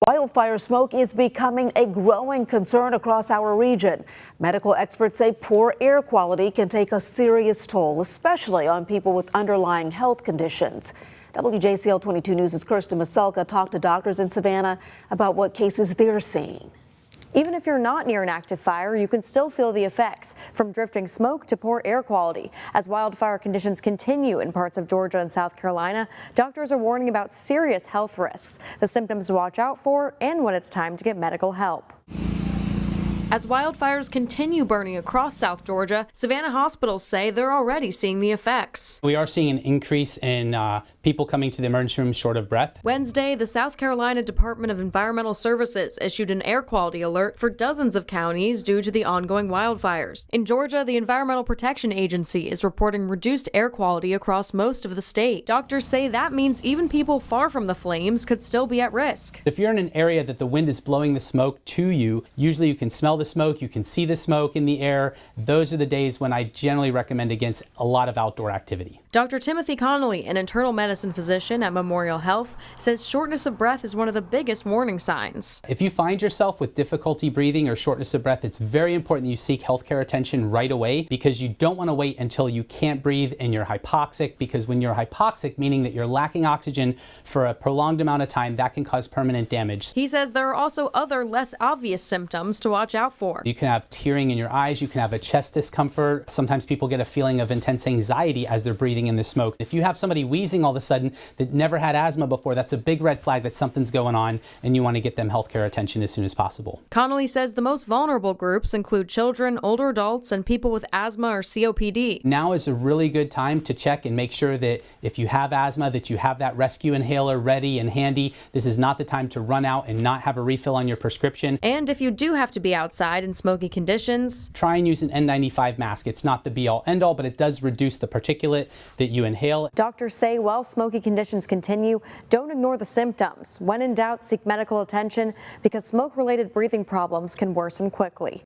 Wildfire smoke is becoming a growing concern across our region. Medical experts say poor air quality can take a serious toll, especially on people with underlying health conditions. WJCL 22 News' Kirsten Maselka talked to doctors in Savannah about what cases they're seeing. Even if you're not near an active fire, you can still feel the effects, from drifting smoke to poor air quality. As wildfire conditions continue in parts of Georgia and South Carolina, doctors are warning about serious health risks, the symptoms to watch out for, and when it's time to get medical help. As wildfires continue burning across South Georgia, Savannah hospitals say they're already seeing the effects. We are seeing an increase in people coming to the emergency room short of breath. Wednesday, the South Carolina Department of Environmental Services issued an air quality alert for dozens of counties due to the ongoing wildfires. In Georgia, the Environmental Protection Agency is reporting reduced air quality across most of the state. Doctors say that means even people far from the flames could still be at risk. If you're in an area that the wind is blowing the smoke to you, usually you can smell the smoke, you can see the smoke in the air. Those are the days when I generally recommend against a lot of outdoor activity. Dr. Timothy Connolly, an internal medicine physician at Memorial Health, says shortness of breath is one of the biggest warning signs. If you find yourself with difficulty breathing or shortness of breath, it's very important that you seek healthcare attention right away, because you don't want to wait until you can't breathe and you're hypoxic, because when you're hypoxic, meaning that you're lacking oxygen for a prolonged amount of time, that can cause permanent damage. He says there are also other less obvious symptoms to watch out for. You can have tearing in your eyes, you can have a chest discomfort. Sometimes people get a feeling of intense anxiety as they're breathing in the smoke. If you have somebody wheezing all of a sudden that never had asthma before, that's a big red flag that something's going on, and you want to get them healthcare attention as soon as possible. Connolly says the most vulnerable groups include children, older adults, and people with asthma or COPD. Now is a really good time to check and make sure that if you have asthma, that you have that rescue inhaler ready and handy. This is not the time to run out and not have a refill on your prescription. And if you do have to be outside in smoky conditions, try and use an N95 mask. It's not the be-all end-all, but it does reduce the particulate that you inhale. Doctors say while smoky conditions continue, don't ignore the symptoms. When in doubt, seek medical attention, because smoke-related breathing problems can worsen quickly.